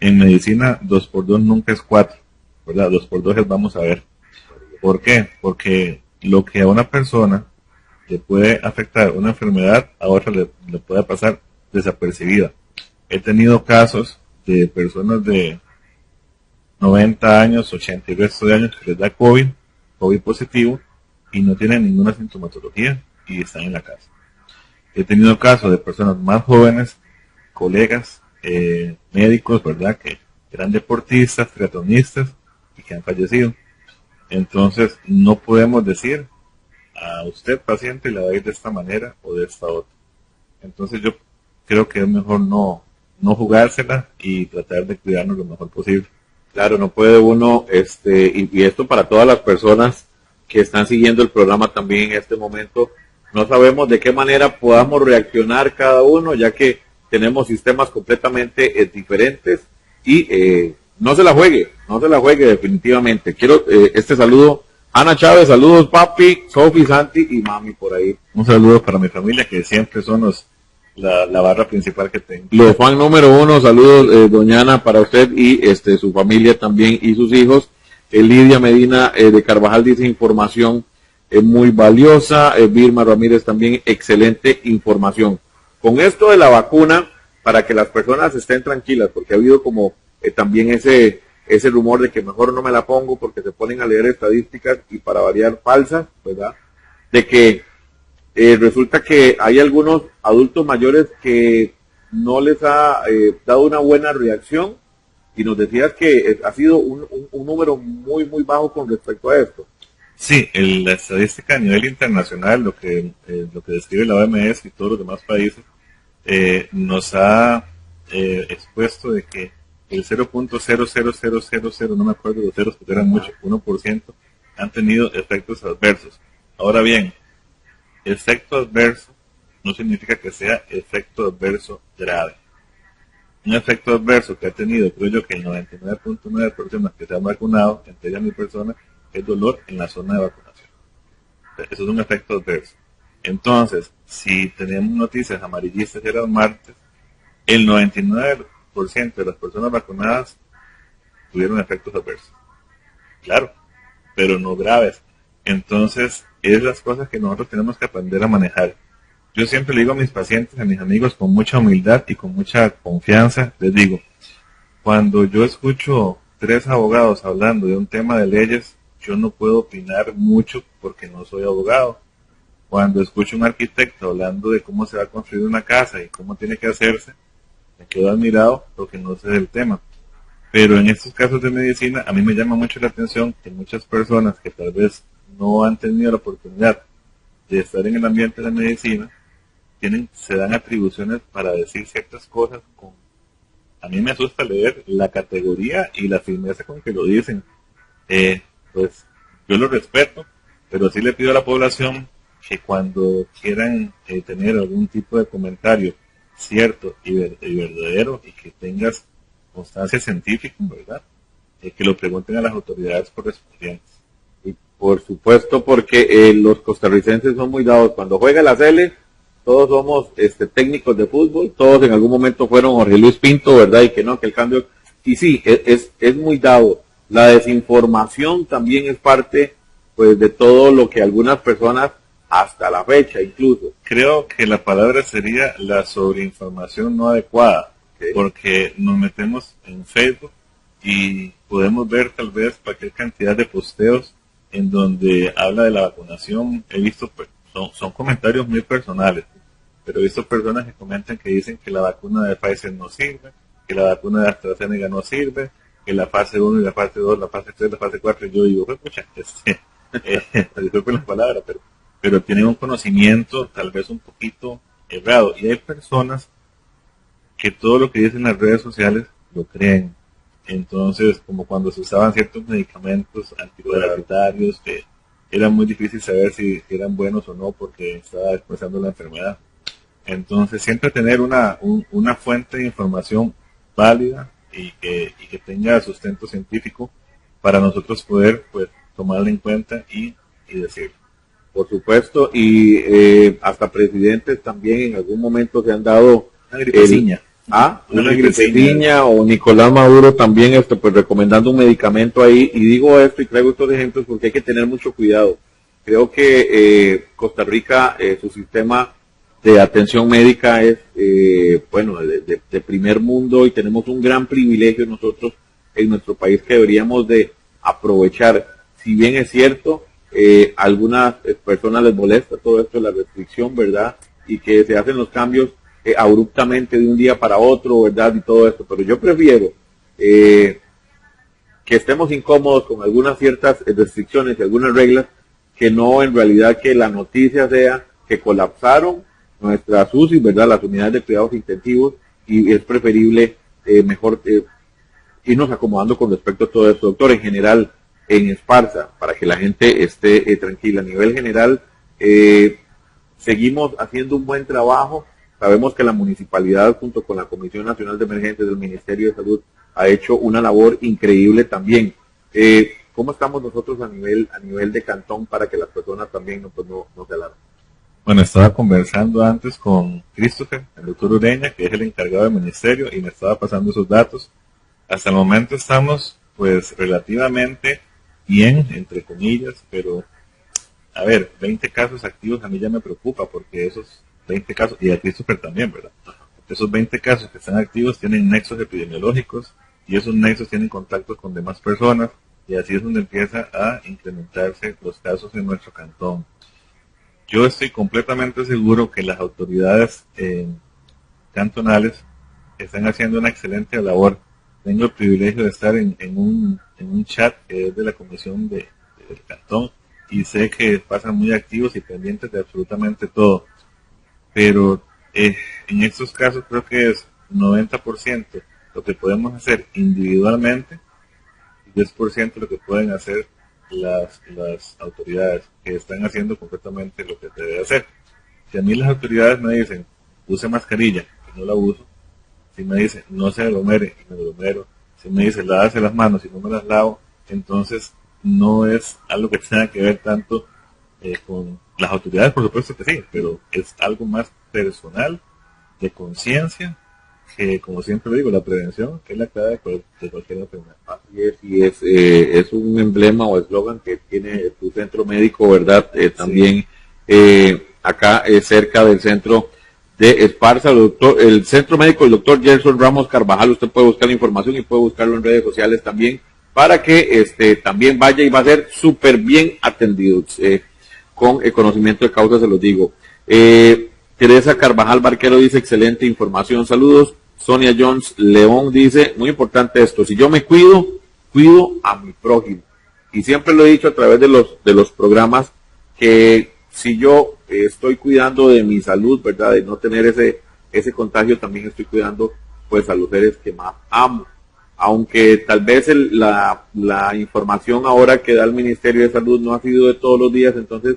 en medicina 2 por 2 nunca es 4, ¿verdad? 2 por 2 es vamos a ver. ¿Por qué? Porque lo que a una persona le puede afectar una enfermedad, a otra le puede pasar desapercibida. He tenido casos de personas de 90 años, 80 y resto de años que les da COVID positivo, y no tienen ninguna sintomatología y están en la casa. He tenido casos de personas más jóvenes, colegas, médicos, ¿verdad?, que eran deportistas, triatlonistas y que han fallecido. Entonces, no podemos decir a usted, paciente, le va a ir de esta manera o de esta otra. Entonces, yo creo que es mejor no jugársela y tratar de cuidarnos lo mejor posible. Claro, no puede uno, y esto para todas las personas que están siguiendo el programa también en este momento, no sabemos de qué manera podamos reaccionar cada uno, ya que tenemos sistemas completamente diferentes, y no se la juegue definitivamente. Quiero este saludo, Ana Chávez, saludos papi, Sofi, Santi y mami por ahí. Un saludo para mi familia, que siempre son la barra principal que tengo. Los fan número 1, saludos doña Ana para usted y su familia también y sus hijos. Lidia Medina de Carvajal dice información muy valiosa. Vilma Ramírez también, excelente información. Con esto de la vacuna, para que las personas estén tranquilas, porque ha habido como también ese rumor de que mejor no me la pongo porque se ponen a leer estadísticas y para variar falsas, ¿verdad? De que resulta que hay algunos adultos mayores que no les ha dado una buena reacción, y nos decías que ha sido un número muy, muy bajo con respecto a esto. Sí, la estadística a nivel internacional, lo que describe la OMS y todos los demás países, nos ha expuesto de que el 0.00000, no me acuerdo los ceros, porque eran muchos, 1%, han tenido efectos adversos. Ahora bien, efecto adverso no significa que sea efecto adverso grave. Un efecto adverso que ha tenido, creo yo, que el 99.9% de personas que se han vacunado, entre ellas mi persona, es dolor en la zona de vacunación. Eso es un efecto adverso. Entonces, si tenemos noticias amarillistas de los martes, el 99% de las personas vacunadas tuvieron efectos adversos. Claro, pero no graves. Entonces, es las cosas que nosotros tenemos que aprender a manejar. Yo siempre le digo a mis pacientes, a mis amigos, con mucha humildad y con mucha confianza, les digo, cuando yo escucho 3 abogados hablando de un tema de leyes, yo no puedo opinar mucho porque no soy abogado. Cuando escucho un arquitecto hablando de cómo se va a construir una casa y cómo tiene que hacerse, me quedo admirado porque no sé del tema. Pero en estos casos de medicina, a mí me llama mucho la atención que muchas personas que tal vez no han tenido la oportunidad de estar en el ambiente de la medicina, se dan atribuciones para decir ciertas cosas. A mí me asusta leer la categoría y la firmeza con que lo dicen. Pues yo lo respeto, pero sí le pido a la población que cuando quieran tener algún tipo de comentario cierto y verdadero, y que tengas constancia científica, ¿verdad?, que lo pregunten a las autoridades correspondientes. Y por supuesto, porque los costarricenses son muy dados. Cuando juega la Sele, todos somos técnicos de fútbol, todos en algún momento fueron Jorge Luis Pinto, ¿verdad? Y que no, que el cambio... Y sí, es muy dado. La desinformación también es parte, pues, de todo lo que algunas personas, hasta la fecha incluso. Creo que la palabra sería la sobreinformación no adecuada, okay, porque nos metemos en Facebook y podemos ver tal vez cualquier cantidad de posteos en donde habla de la vacunación. He visto, pues, son comentarios muy personales, pero he visto personas que comentan que dicen que la vacuna de Pfizer no sirve, que la vacuna de AstraZeneca no sirve, que la fase 1 y la fase 2, la fase 3, la fase 4, y yo digo, pues, pucha, disculpen las palabras, pero tienen un conocimiento tal vez un poquito errado, y hay personas que todo lo que dicen en las redes sociales lo creen. Entonces, como cuando se usaban ciertos medicamentos antiparasitarios, que era muy difícil saber si eran buenos o no porque estaba expresando la enfermedad. Entonces, siempre tener una fuente de información válida y que tenga sustento científico para nosotros poder, pues, tomarla en cuenta y decirlo. Por supuesto, y hasta presidentes también en algún momento se han dado una gripeciña, o Nicolás Maduro también pues recomendando un medicamento ahí. Y digo esto y traigo estos ejemplos porque hay que tener mucho cuidado. Creo que Costa Rica, su sistema de atención médica es bueno, de primer mundo, y tenemos un gran privilegio nosotros en nuestro país que deberíamos de aprovechar. Si bien es cierto, algunas personas les molesta todo esto de la restricción, ¿verdad? Y que se hacen los cambios abruptamente de un día para otro, ¿verdad? Y todo esto, pero yo prefiero que estemos incómodos con algunas ciertas restricciones y algunas reglas, que no en realidad que la noticia sea que colapsaron nuestras UCI, ¿verdad? Las unidades de cuidados intensivos, y es preferible mejor irnos acomodando con respecto a todo esto. Doctor, en general, en Esparza, para que la gente esté tranquila, a nivel general, seguimos haciendo un buen trabajo. Sabemos que la municipalidad, junto con la Comisión Nacional de Emergencias del Ministerio de Salud, ha hecho una labor increíble también. ¿Cómo estamos nosotros a nivel de cantón, para que las personas también no se alarmen? Bueno, estaba conversando antes con Christopher, el doctor Ureña, que es el encargado del ministerio, y me estaba pasando esos datos. Hasta el momento estamos, pues, relativamente bien, entre comillas, pero, a ver, 20 casos activos a mí ya me preocupa, porque esos 20 casos, y a Christopher también, ¿verdad? Esos 20 casos que están activos tienen nexos epidemiológicos, y esos nexos tienen contactos con demás personas, y así es donde empieza a incrementarse los casos en nuestro cantón. Yo estoy completamente seguro que las autoridades cantonales están haciendo una excelente labor. Tengo el privilegio de estar en un chat que es de la comisión del cantón, y sé que pasan muy activos y pendientes de absolutamente todo. Pero en estos casos creo que es 90% lo que podemos hacer individualmente, y 10% lo que pueden hacer las autoridades, que están haciendo completamente lo que debe hacer. Si a mí las autoridades me dicen use mascarilla y no la uso, si me dicen no se aglomere y me aglomero, si me dicen lávese las manos y no me las lavo, entonces no es algo que tenga que ver tanto con las autoridades, por supuesto que sí, pero es algo más personal, de conciencia, que, como siempre digo, la prevención es la clave de cualquier enfermedad. Así es, y es un emblema o eslogan que tiene tu centro médico, ¿verdad? También acá cerca del centro de Esparza, el centro médico del doctor Gerson Ramos Carvajal. Usted puede buscar la información y puede buscarlo en redes sociales también, para que también vaya y va a ser súper bien atendido, con el conocimiento de causa, se los digo. Teresa Carvajal Barquero dice excelente información, saludos. Sonia Jones León dice, muy importante esto, si yo me cuido a mi prójimo. Y siempre lo he dicho a través de los programas, que si yo estoy cuidando de mi salud, ¿verdad? De no tener ese contagio, también estoy cuidando pues a los seres que más amo. Aunque tal vez la información ahora que da el Ministerio de Salud no ha sido de todos los días, entonces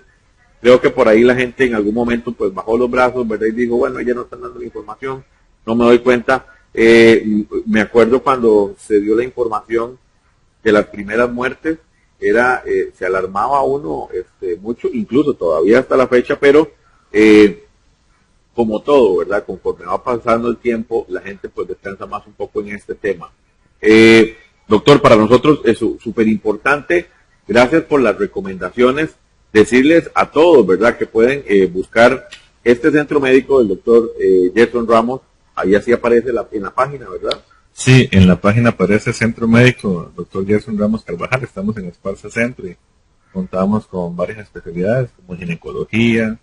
creo que por ahí la gente en algún momento pues bajó los brazos, ¿verdad? Y dijo, bueno, ya no están dando la información, no me doy cuenta. Me acuerdo cuando se dio la información de las primeras muertes, se alarmaba uno mucho, incluso todavía hasta la fecha, pero como todo, ¿verdad? Conforme va pasando el tiempo, la gente pues descansa más un poco en este tema. Doctor, para nosotros es súper importante, gracias por las recomendaciones, decirles a todos, ¿verdad?, que pueden buscar este centro médico del doctor Gerson Ramos. Ahí así aparece en la página, ¿verdad? Sí, en la página aparece Centro Médico Dr. Gerson Ramos Carvajal. Estamos en Esparza Centro y contamos con varias especialidades como ginecología,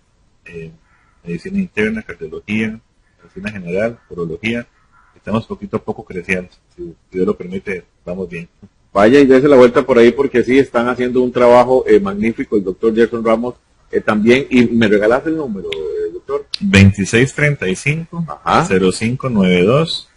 medicina interna, cardiología, medicina general, urología. Estamos poquito a poco creciendo. Si Dios lo permite, vamos bien. Vaya y dése la vuelta por ahí, porque sí, están haciendo un trabajo magnífico el doctor Gerson Ramos también. Y me regalas el número, doctor. 2635-0592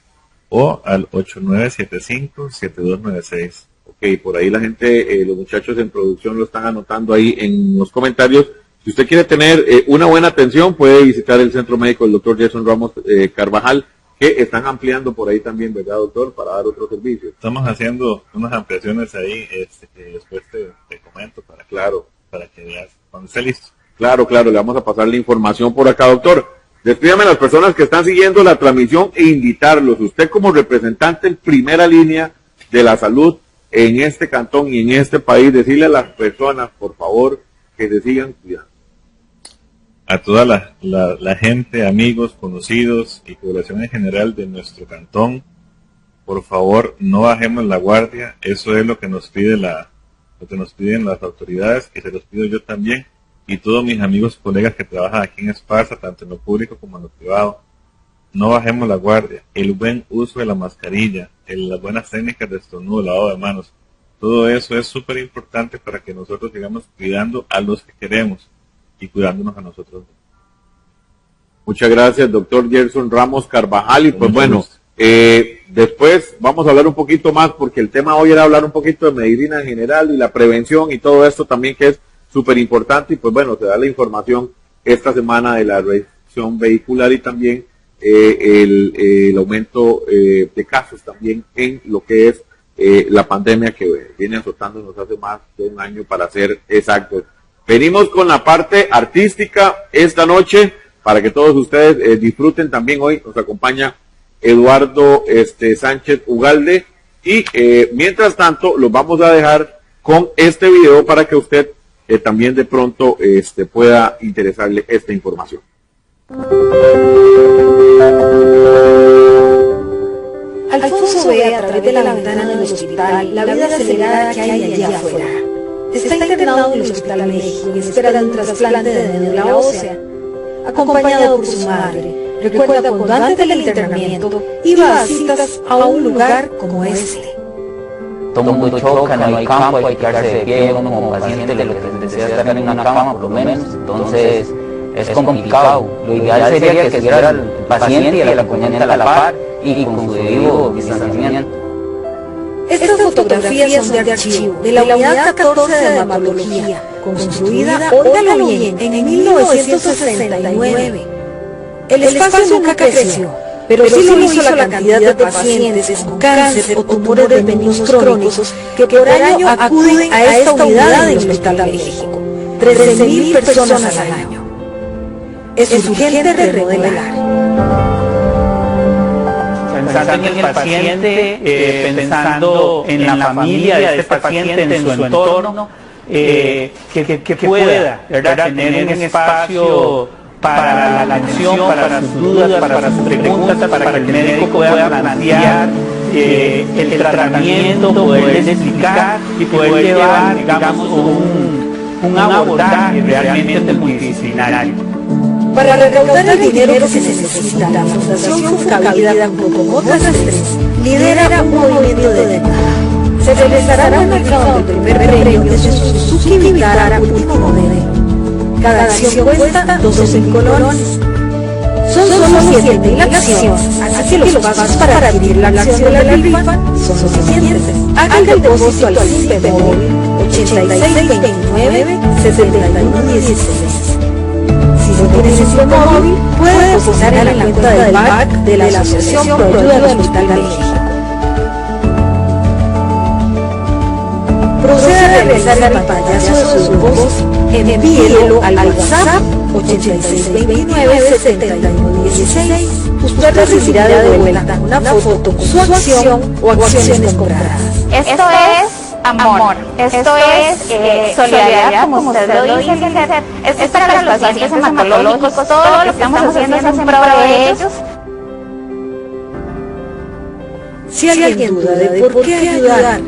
o al 8975-7296. Ok, por ahí la gente, los muchachos en producción lo están anotando ahí en los comentarios. Si usted quiere tener una buena atención, puede visitar el centro médico del doctor Gerson Ramos Carvajal, que están ampliando por ahí también, ¿verdad, doctor? Para dar otros servicios. Estamos haciendo unas ampliaciones ahí, que después te comento para que veas cuando esté listo. Claro, le vamos a pasar la información por acá, doctor. Despídame a las personas que están siguiendo la transmisión e invitarlos, usted como representante en primera línea de la salud en este cantón y en este país, decirle a las personas, por favor, que se sigan cuidando. A toda la gente, amigos, conocidos y población en general de nuestro cantón, por favor, no bajemos la guardia. Eso es lo que nos piden las autoridades, y se los pido yo también, y todos mis amigos, colegas que trabajan aquí en Esparza, tanto en lo público como en lo privado. No bajemos la guardia. El buen uso de la mascarilla, las buenas técnicas de estornudo, lavado de manos, todo eso es súper importante para que nosotros sigamos cuidando a los que queremos y cuidándonos a nosotros. Muchas gracias, doctor Gerson Ramos Carvajal. Y pues bueno, después vamos a hablar un poquito más, porque el tema hoy era hablar un poquito de medicina en general y la prevención y todo esto también, que es súper importante. Y pues bueno, se da la información esta semana de la reacción vehicular y también el aumento de casos también en lo que es la pandemia que viene azotándonos hace más de un año, para ser exactos. Venimos con la parte artística esta noche para que todos ustedes disfruten. También hoy nos acompaña Eduardo Sánchez Ugalde, y mientras tanto los vamos a dejar con este video para que usted también de pronto pueda interesarle esta información. Alfonso ve a través de la ventana del hospital la vida acelerada que hay allá afuera. Está internado en el Hospital México en espera de un trasplante de médula ósea, acompañado por su madre. Recuerda cuando antes del internamiento iba a citas a un lugar como este. Todo el mundo choca, no hay campo, hay que quedarse de pie, uno como paciente le desea estar en una cama por lo menos, entonces es complicado. Lo ideal sería que estuviera el paciente y el acompañante a la par y con su debido distanciamiento. Estas fotografías son de archivo de la Unidad 14 de Dermatología, construida, óigalo bien, en 1969. El espacio nunca creció, pero sí lo hizo la cantidad de pacientes con cáncer o tumores benignos crónicos que por año acuden a esta unidad del Hospital de México. 13.000 personas al año. Es urgente remodelar. Pensando en el paciente, pensando en la familia de este paciente, en su entorno, que pueda, ¿verdad?, tener un espacio para la atención, para sus dudas, para sus preguntas, para que el médico pueda plantear el tratamiento, poder explicar y poder llevar, digamos, un abordaje realmente multidisciplinario. Para recaudar el dinero que se necesita, la Fundación Concavida, junto con otras tres, lidera un movimiento de demanda. Se realizará un mercado del primer premio de su Suzuki Vitara último modelo. Cada acción cuesta 12.000 colones. Son solo 7.000 acciones, así que los pasos para adquirir la acción de la rifa son suficientes. Haga el depósito al CIPE móvil 8629-7116. Si no tiene CIPE móvil, puede depositar en la cuenta del BAC de la Asociación Pro Ayuda del Hospital de México. Proceda a realizar el pantallazo de su voz, envíelo al WhatsApp 8629-7116. Usted recibirá de vuelta una foto con su acción o acciones compradas. Esto es amor, esto es solidaridad, como usted lo dice, es para los pacientes hematológicos. Todo lo que estamos haciendo es en pro de ellos. Si alguien duda de por qué ayudar,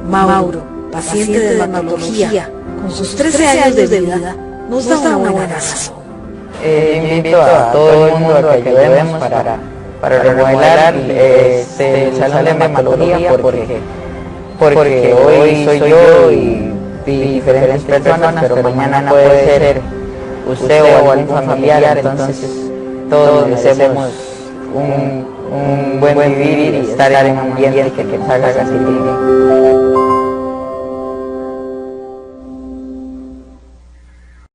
Mauro, paciente de dermatología, con sus 13 años de vida, nos da una buena razón. Invito a todo el mundo a que ayudemos para remodelar el salón de dermatología, porque hoy soy yo y diferentes personas, pero mañana puede ser usted o algún familiar, entonces todos merecemos un buen vivir y estar en un ambiente que nos haga sentir bien.